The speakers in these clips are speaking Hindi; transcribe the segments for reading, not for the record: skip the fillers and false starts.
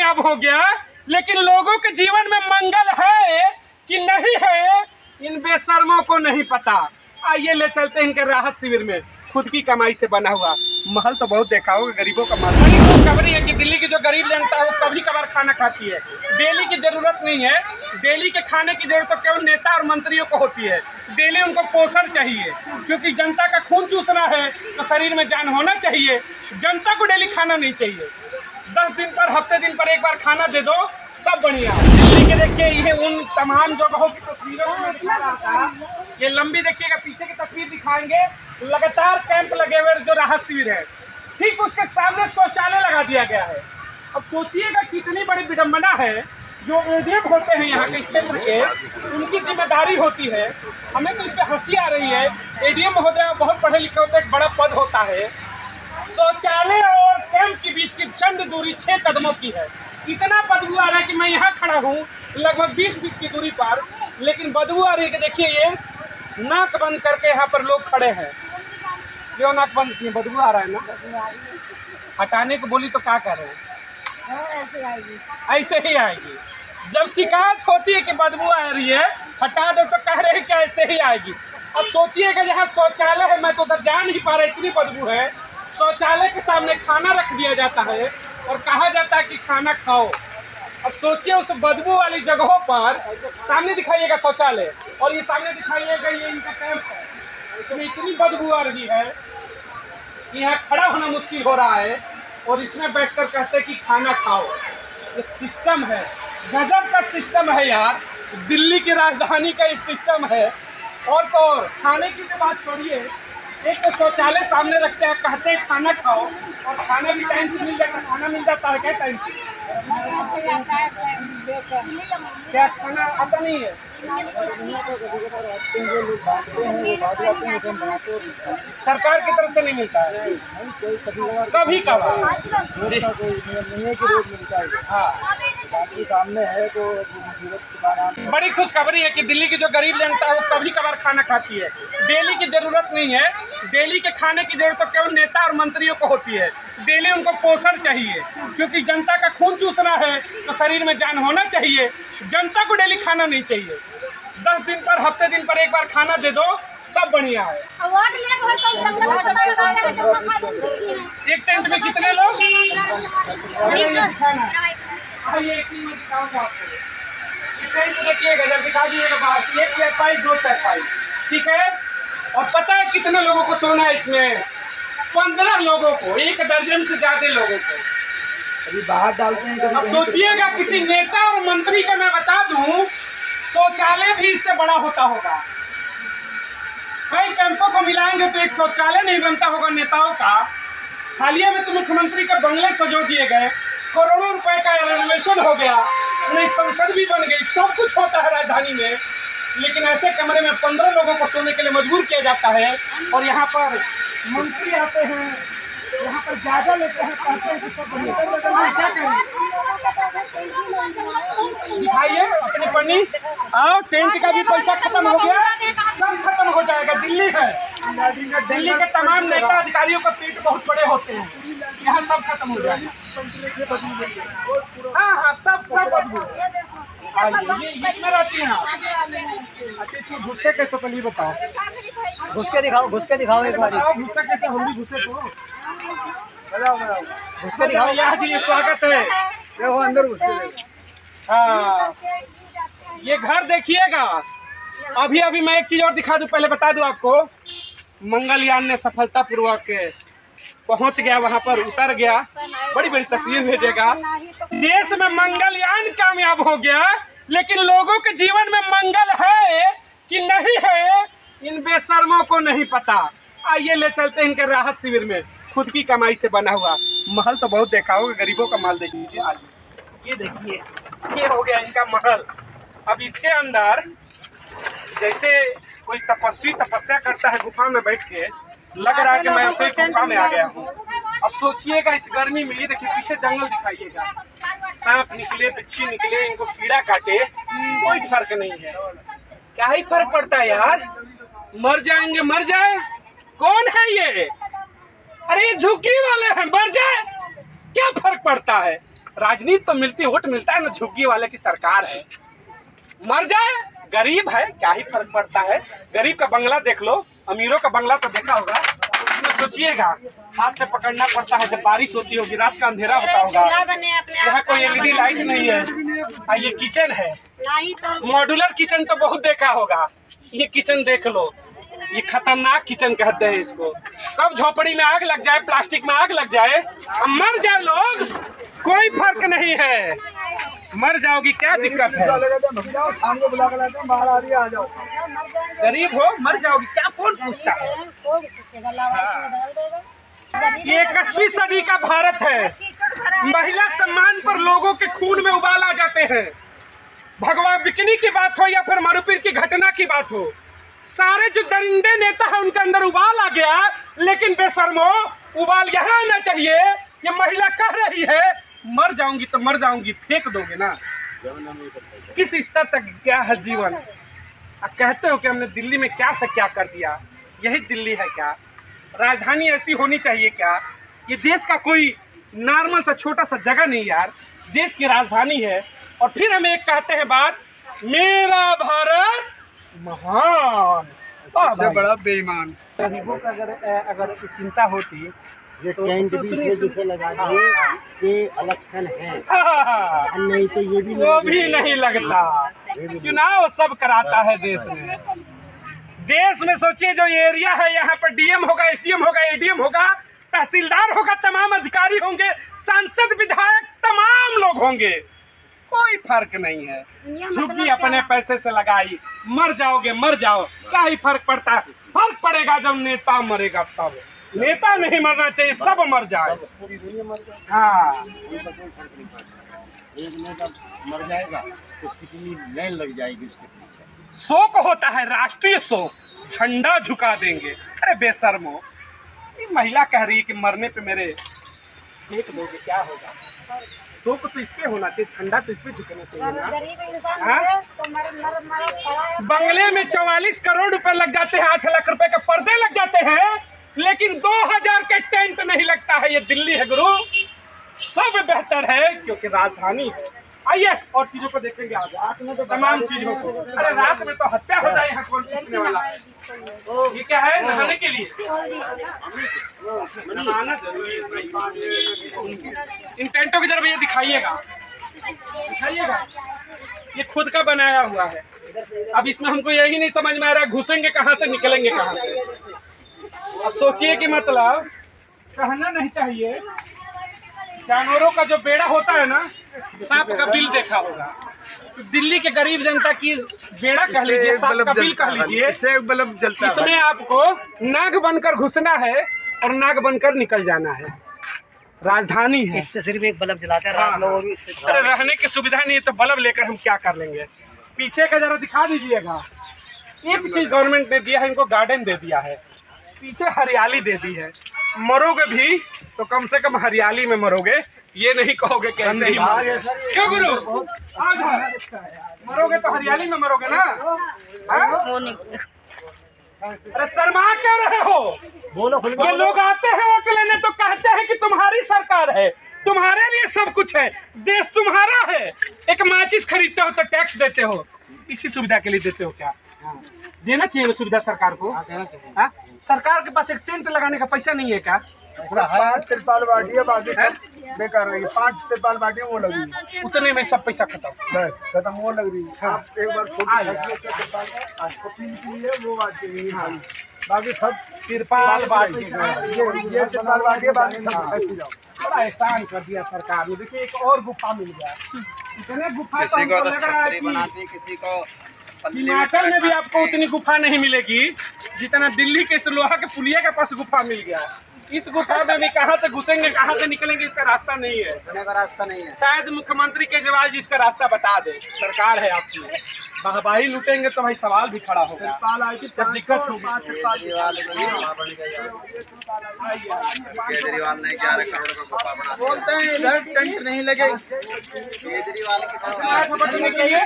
कामयाब हो गया, लेकिन लोगों के जीवन में मंगल है कि नहीं है, इन बेशर्मों को नहीं पता। आइए ले चलते हैं इनके राहत शिविर में। खुद की कमाई से बना हुआ महल तो बहुत देखा होगा, गरीबों का महल। बड़ी खुशखबरी है कि दिल्ली की जो गरीब जनता है वो कभी कभार खाना खाती है। डेली की जरूरत नहीं है, डेली के खाने की जरूरत तो केवल नेता और मंत्रियों को होती है। डेली उनको पोषण चाहिए, क्योंकि जनता का खून चूसना है तो शरीर में जान होना चाहिए। जनता को डेली खाना नहीं चाहिए, 10 दिन पर, हफ्ते दिन पर एक बार खाना दे दो, सब बढ़िया। दिल्ली के देखिए ये उन तमाम जगहों की तस्वीरों में दिखा रहा था। ये लंबी देखिएगा, पीछे की तस्वीर दिखाएंगे। लगातार कैंप लगे हुए जो राहत शिविर है, ठीक उसके सामने शौचालय लगा दिया गया है। अब सोचिएगा कितनी बड़ी विडंबना है। जो एडीएम होते हैं यहाँ के क्षेत्र के, उनकी जिम्मेदारी होती है। हमें तो इस पर हंसी आ रही है। एडीएम महोदय बहुत पढ़े लिखे होते हैं, एक बड़ा पद होता है। शौचालय और कैंप के बीच की चंद दूरी 6 कदमों की है। इतना बदबू आ रहा है कि मैं यहाँ खड़ा हूँ लगभग 20 फीट की दूरी पर, लेकिन बदबू आ रही है कि देखिए ये नाक बंद करके यहाँ पर लोग खड़े हैं। क्यों नाक बंद किए? बदबू आ रहा है ना। हटाने को बोली तो क्या कर रहे हैं? ऐसे ही आएगी। जब शिकायत होती है कि बदबू आ रही है, हटा दो, तो कह रहे हैं कि ऐसे ही आएगी। अब सोचिएगा जहाँ शौचालय है, मैं तो उधर जा नहीं पा रहा, इतनी बदबू है। शौचालय के सामने खाना रख दिया जाता है और कहा जाता है कि खाना खाओ। अब सोचिए उस बदबू वाली जगहों पर, सामने दिखाइएगा शौचालय और ये सामने दिखाइएगा ये इनका कैंप है। इसमें इतनी बदबू आ रही है कि यहाँ खड़ा होना मुश्किल हो रहा है, और इसमें बैठकर कहते हैं कि खाना खाओ। ये सिस्टम है, गजब का सिस्टम है यार। दिल्ली की राजधानी का ये सिस्टम है। और तो और खाने की तो बात छोड़िए, एक तो शौचालय सामने रखते हैं, कहते हैं खाना खाओ, और खाना भी टाइम से मिल जाता है। खाना मिल जाता है क्या टाइम से? क्या खाना आता नहीं है? सरकार की तरफ से नहीं मिलता है, कभी कभार। हाँ, सामने है तो बड़ी खुशखबरी है कि दिल्ली की जो गरीब जनता है वो कभी कभार खाना खाती है। डेली की जरूरत नहीं है, डेली के खाने की जरूरत तो केवल नेता और मंत्रियों को होती है। डेली उनको पोषण चाहिए, क्योंकि जनता का खून चूसना है तो शरीर में जान होना चाहिए। जनता को डेली खाना नहीं चाहिए, 10 दिन पर, हफ्ते दिन पर एक बार खाना दे दो, सब बढ़िया है। एक टेंट में कितने लोग? देखिएगा, जब दिखा दीजिएगा बाहर, 1 चारपाई 2 चारपाई, ठीक है। और पता है कितने लोगों को सोना है इसमें? 15 लोगों को, 1 दर्जन से ज्यादा लोगों को। अभी बाहर डालते हैं। अब सोचिएगा किसी नेता और मंत्री का मैं बता दूं, शौचालय भी इससे बड़ा होता होगा। कई कैंपों को मिलाएंगे तो एक शौचालय नहीं बनता होगा नेताओं का। हालिया में तो मुख्यमंत्री के बंगले सजो दिए गए, करोड़ों रुपए का रेनोवेशन हो गया, उन्हें संसद भी बन गई, सब कुछ होता है राजधानी में। लेकिन ऐसे कमरे में 15 लोगों को सोने के लिए मजबूर किया जाता है। और यहाँ पर मंत्री आते हैं, यहाँ पर जायजा लेते हैं, कहते हैं कि सब क्या करें। दिखाइए अपनी पन्नी। आओ, टेंट का भी पैसा खत्म हो गया, सब खत्म हो जाएगा। दिल्ली है, दिल्ली के तमाम नेता अधिकारियों का पेट बहुत बड़े होते हैं, यहाँ सब खत्म हो जाएगा। हाँ हाँ, सब बदबू। ये इसमें रहती हैं। अच्छा, इसमें घुसते कैसे, पहले बताओ। घुस के दिखाओ एक बार। घुसते कैसे? हम भी घुसे तो घुस के दिखाओ। यहाँ जी स्वागत है। देखो अंदर घुस के। हाँ, ये घर देखिएगा। अभी अभी मैं एक चीज और दिखा दूं, पहले बता दूं आपको। मंगलयान ने सफलतापूर्वक पहुंच गया, वहां पर उतर गया। बड़ी बड़ी तस्वीर भेजेगा। देश में मंगलयान कामयाब हो गया, लेकिन लोगों के जीवन में मंगल है कि नहीं है, इन बेशर्मों को नहीं पता। आइए ले चलते हैं इनके राहत शिविर में। खुद की कमाई से बना हुआ महल तो बहुत देखा होगा, गरीबों का महल देख लीजिए। आज ये देखिए, ये हो गया इनका महल। अब इसके अंदर जैसे कोई तपस्वी तपस्या करता है गुफा में बैठ के, लग रहा है कि मैं उसे गुफा में आ गया हूँ। अब सोचिएगा इस गर्मी में, ये देखिए पीछे जंगल दिखाइएगा, सांप निकले, बिच्छी निकले, इनको कीड़ा काटे, कोई फर्क नहीं है। क्या ही फर्क पड़ता है यार, मर जाएंगे मर जाए। कौन है ये? अरे ये झुग्गी वाले हैं, मर जाए, क्या फर्क पड़ता है। राजनीति तो मिलती, वोट मिलता है ना, झुग्गी वाले की सरकार है। मर जाए, गरीब है, क्या ही फर्क पड़ता है। गरीब का बंगला देख लो, अमीरों का बंगला तो देखा होगा। उसमें सोचिएगा हाथ से पकड़ना पड़ता है, जब बारिश होती होगी, रात का अंधेरा होता होगा, यहाँ कोई एलईडी लाइट नहीं है। ये किचन है, मॉड्यूलर किचन तो बहुत देखा होगा। ये किचन देख लो, ये खतरनाक किचन कहते हैं इसको। कब झोपड़ी में आग लग जाए, प्लास्टिक में आग लग जाए, अब मर जाए लोग, कोई फर्क नहीं है। मर जाओगी, क्या दिक्कत है। शाम को बुला कर लाते हैं, बाहर आ रही है, आ जाओ। गरीब हो, मर जाओगी, क्या कौन पूछता है। ये 21वीं सदी का भारत है। महिला सम्मान पर लोगों के खून में उबाल आ जाते हैं। भगवा बिकनी की बात हो या फिर मारूपीट की घटना की बात हो, सारे जो दरिंदे नेता है उनके अंदर उबाल आ गया। लेकिन बेशर्मो, उबाल यहाँ आना चाहिए। ये महिला कह रही है मर जाऊंगी तो मर जाऊंगी, फेंक दोगे ना। किस स्तर तक गया है जीवन। अब कहते हो कि हमने दिल्ली में क्या से क्या कर दिया। यही दिल्ली है क्या? राजधानी ऐसी होनी चाहिए क्या? ये देश का कोई नॉर्मल सा छोटा सा जगह नहीं यार, देश की राजधानी है। और फिर हम एक कहते हैं बात, मेरा भारत महान। सबसे बड़ा बेईमान। गरीबों का अगर चिंता होती ये तो टेंट भी सुनिए, जिसे लगा दिए कि इलेक्शन है, हाँ, नहीं तो ये भी वो भी नहीं लगता। चुनाव सब कराता है देश में। देश में सोचिए, जो एरिया है यहाँ पर डीएम होगा, एसडीएम होगा, एडीएम होगा, तहसीलदार होगा, तमाम अधिकारी होंगे, सांसद विधायक तमाम लोग होंगे, कोई फर्क नहीं है। झुग्गी अपने पैसे से लगाई, मर जाओगे मर जाओ, क्या ही फर्क पड़ता है। फर्क पड़ेगा जब नेता मरेगा तब। नेता नहीं मरना चाहिए, सब मर जाए। हाँ, एक ने जब मर जाएगा तो कितनी लाइन लग जाएगी उसके पीछे। शोक होता है, राष्ट्रीय शोक, झंडा झुका देंगे। अरे बेशर्मो, ये महिला कह रही है कि मरने पे मेरे फेंक दोगे, क्या होगा। शोक तो इस पे होना चाहिए, झंडा तो इस पे झुकना चाहिए ना। हाँ? बंगले में 44 करोड़ रुपए लग जाते हैं, 8 लाख रुपए के पर्दे लग जाते हैं, लेकिन 2000 के टेंट नहीं लगता है। ये दिल्ली है गुरु, सब बेहतर है क्योंकि राजधानी है। आइए और चीजों को देखेंगे आज, रात में तो तमाम चीजों को। अरे रात में तो हत्या हो जाए, यहाँ कौन पूछने वाला। ये क्या है, नहाने के लिए नहाना जरूरी है। इन टेंटों की जरा भैया दिखाइएगा, दिखाइएगा। ये खुद का बनाया हुआ है। अब इसमें हमको यही नहीं समझ में आ रहा, घुसेंगे कहाँ से, निकलेंगे कहाँ से। अब सोचिए कि मतलब कहना नहीं चाहिए, जानवरों का जो बेड़ा होता है ना, सांप का बिल देखा होगा, तो दिल्ली के गरीब जनता की बेड़ा कह लीजिए, सांप का बिल कह लीजिए, इससे बल्ब जलता है। इसमें आपको नाग बनकर घुसना है और नाग बनकर निकल जाना है। राजधानी है, इससे सिर्फ एक बल्ब जलाते हैं हाँ, रात में, वो भी इससे। अरे रहने की सुविधा नहीं है तो बल्ब लेकर हम क्या कर लेंगे। पीछे का जरा दिखा दीजिएगा। एक चीज गवर्नमेंट ने दिया है, इनको गार्डन दे दिया है, पीछे हरियाली दे दी है। मरोगे भी तो कम से कम हरियाली में मरोगे, ये नहीं कहोगे कैसे ही मरोगे। क्यों गुरु, मरोगे तो हरियाली में मरोगे ना। हाँ? अरे शर्मा क्या रहे हो। ये लोग आते हैं वोट लेने तो कहते हैं कि तुम्हारी सरकार है, तुम्हारे लिए सब कुछ है, देश तुम्हारा है। एक माचिस खरीदते हो तो टैक्स देते हो, इसी सुविधा के लिए देते हो क्या? देना चाहिए सुविधा सरकार को। हाँ? सरकार के पास एक टेंट लगाने का पैसा नहीं है क्या? 5 तिरपाल बाटी है, बाकी सब बेकार रही है। 5 तिरपाल बाटी वो लग रही है, उतने में सब पैसा खत्म, बस खत्म वो लग रही है। हाँ। आप एक बार वो बात चाहिए, बाकी सब तिरपाल बांट के ये तिरपाल बाटी है, बाकी सब ऐसे जाओ। बड़ा एहसान कर दिया सरकार ने। देखिए एक और गुफा मिल गया, इतने गुफा तो किसी को हमको तो लग रहा है छतरी कि बनाती, किसी को हिमाचल में भी आपको उतनी गुफा नहीं मिलेगी जितना दिल्ली के इस लोहा के पुलिया के पास गुफा मिल गया। इस गुफा में भी कहाँ से घुसेंगे कहाँ से निकलेंगे इसका रास्ता नहीं है। जाने का रास्ता नहीं है। शायद मुख्यमंत्री केजरीवाल जी इसका रास्ता बता दे। सरकार है आपकी, वाहवाही लूटेंगे तो भाई सवाल भी खड़ा होगा, जब दिक्कत होगी। केजरीवाल ने 11 करोड़ का गुफा बना दिया। बोलते हैं इधर टेंट नहीं लगे, केजरीवाल की सरकार बटने के लिए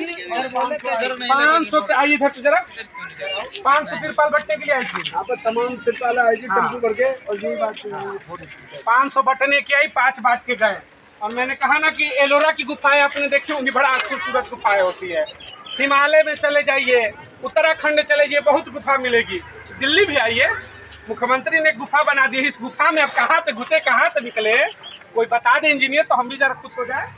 500 आइए इधर तो जरा 500 तिरपाल बटने के लिए आई थी। यहाँ पर तमाम तिरपाल आई थी टेम्पू भर के, और यही बात 500 बटने की आई, 5 बांट के गए और मैंने कहा ना कि एलोरा की गुफाएं आपने देखी होंगी, बड़ा खूबसूरत गुफाएं होती है। हिमालय में चले जाइए, उत्तराखंड चले जाइए, बहुत गुफा मिलेगी। दिल्ली भी आइए, मुख्यमंत्री ने गुफा बना दी है। इस गुफा में अब कहाँ से घुसे, कहाँ से निकले, कोई बता दे इंजीनियर, तो हम भी जरा खुश हो जाए।